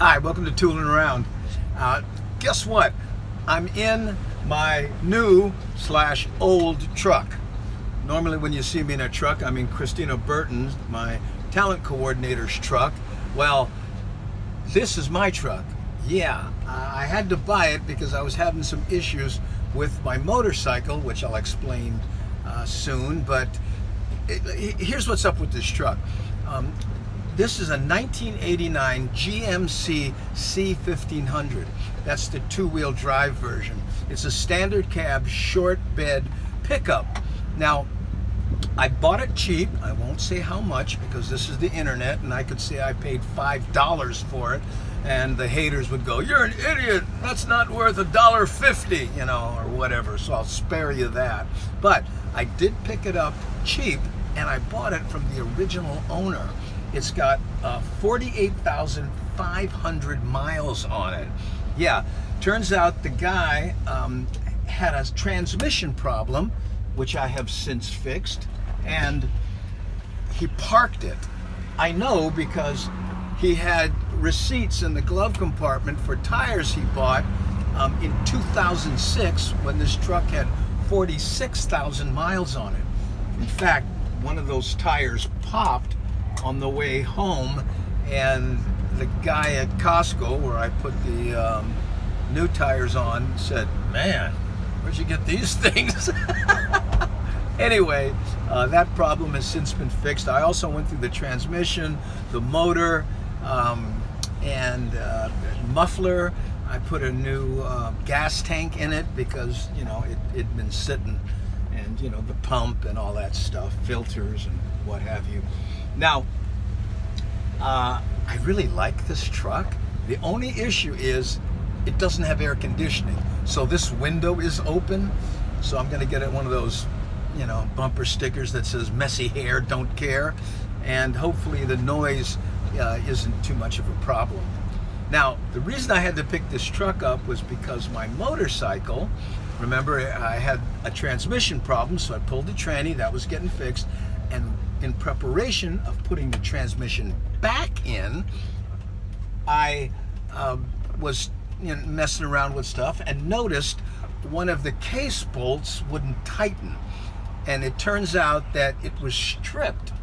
Hi, welcome to Toolin Around. Guess what? I'm in my new/old truck. Normally when you see me in a truck, I'm in Christina Burton's, my talent coordinator's truck. Well, this is my truck. Yeah, I had to buy it because I was having some issues with my motorcycle, which I'll explain soon, but here's what's up with this truck. This is a 1989 GMC C1500. That's the two-wheel drive version. It's a standard cab, short bed pickup. Now, I bought it cheap. I won't say how much because this is the internet, and I could say I paid $5 for it, and the haters would go, "You're an idiot. That's not worth $1.50, you know, or whatever." So I'll spare you that. But I did pick it up cheap, and I bought it from the original owner. It's got 48,500 miles on it. Yeah, turns out the guy had a transmission problem, which I have since fixed, and he parked it. I know because he had receipts in the glove compartment for tires he bought in 2006 when this truck had 46,000 miles on it. In fact, one of those tires popped on the way home, and the guy at Costco, where I put the new tires on, said, "Man, where'd you get these things?" Anyway, that problem has since been fixed. I also went through the transmission, the motor, and muffler. I put a new gas tank in it because, you know, it'd been sitting, and, you know, the pump and all that stuff, filters and what have you. Now, I really like this truck. The only issue is it doesn't have air conditioning. So this window is open. So I'm gonna get one of those, you know, bumper stickers that says "messy hair, don't care." And hopefully the noise isn't too much of a problem. Now, the reason I had to pick this truck up was because my motorcycle, remember, I had a transmission problem, so I pulled the tranny, that was getting fixed, and in preparation of putting the transmission back in, I was, you know, messing around with stuff and noticed one of the case bolts wouldn't tighten, and it turns out that it was stripped,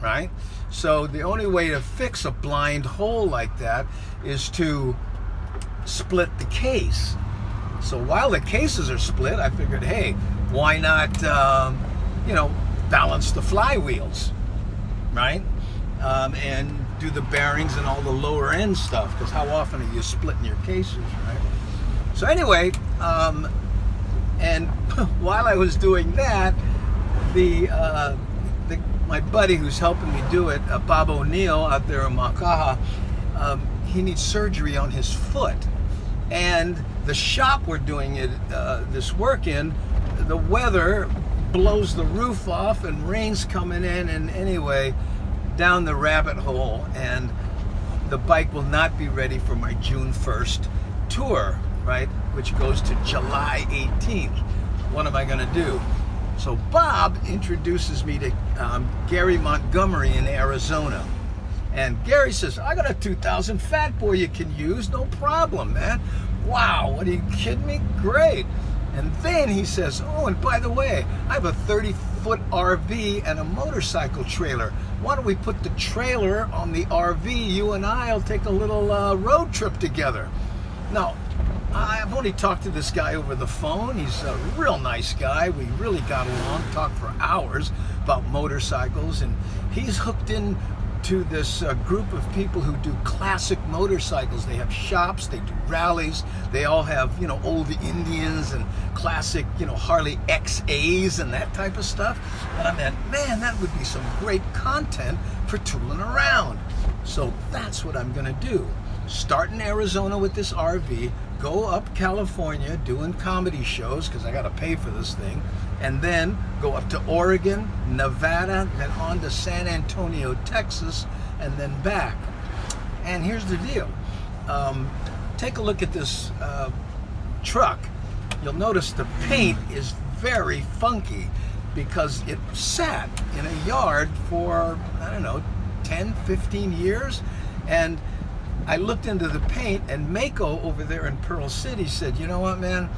right? So the only way to fix a blind hole like that is to split the case. So while the cases are split, I figured, hey, why not, you know, balance the flywheels, right? And do the bearings and all the lower end stuff, because how often are you splitting your cases, right? So anyway, and while I was doing that, my buddy who's helping me do it, Bob O'Neill out there in Makaha, he needs surgery on his foot. And the shop we're doing this work in, the weather blows the roof off and rain's coming in, and anyway, down the rabbit hole, and the bike will not be ready for my June 1st tour, right, which goes to July 18th. What am I going to do? So Bob introduces me to Gary Montgomery in Arizona, and Gary says, "I got a 2000 Fat Boy you can use, no problem, man." Wow, what, are you kidding me? Great. And then he says, "Oh, and by the way, I have a 30-foot RV and a motorcycle trailer. Why don't we put the trailer on the RV? You and I'll take a little road trip together." Now, I've only talked to this guy over the phone. He's a real nice guy. We really got along, talked for hours about motorcycles, and he's hooked in to this group of people who do classic motorcycles. They have shops, they do rallies, they all have, you know, old Indians and classic, you know, Harley XAs and that type of stuff. And I meant, man, that would be some great content for Tooling Around. So that's what I'm gonna do. Start in Arizona with this RV, go up California doing comedy shows, because I got to pay for this thing, and then go up to Oregon, Nevada, then on to San Antonio, Texas, and then back. And here's the deal. Take a look at this truck. You'll notice the paint is very funky because it sat in a yard for, I don't know, 10, 15 years. And I looked into the paint, and Mako over there in Pearl City said, you know what, man?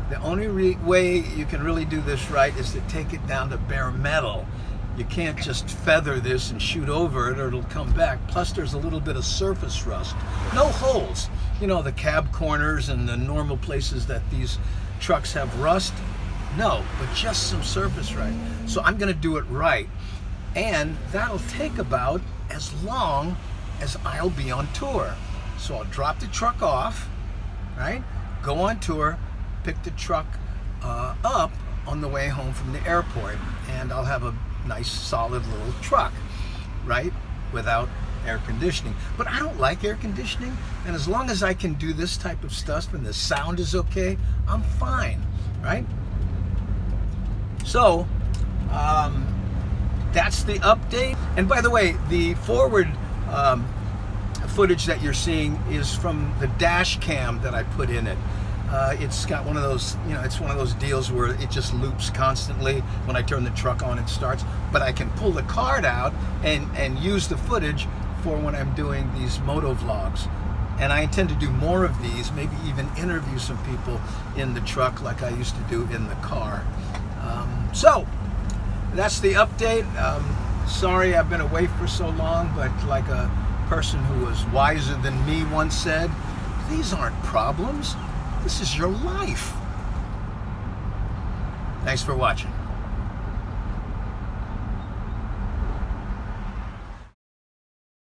The only way you can really do this right is to take it down to bare metal. You can't just feather this and shoot over it or it'll come back. Plus there's a little bit of surface rust. No holes. You know, the cab corners and the normal places that these trucks have rust. No, but just some surface rust. So I'm gonna do it right. And that'll take about as long as I'll be on tour. So I'll drop the truck off, right? Go on tour, pick the truck up on the way home from the airport, and I'll have a nice solid little truck, right? Without air conditioning. But I don't like air conditioning, and as long as I can do this type of stuff and the sound is okay, I'm fine, right? So that's the update. And by the way, the forward footage that you're seeing is from the dash cam that I put in it. It's got one of those, you know, it's one of those deals where it just loops constantly. When I turn the truck on, it starts. But I can pull the card out and use the footage for when I'm doing these moto vlogs. And I intend to do more of these, maybe even interview some people in the truck like I used to do in the car. So that's the update. Sorry I've been away for so long, but like a person who was wiser than me once said, these aren't problems. This is your life. Thanks for watching.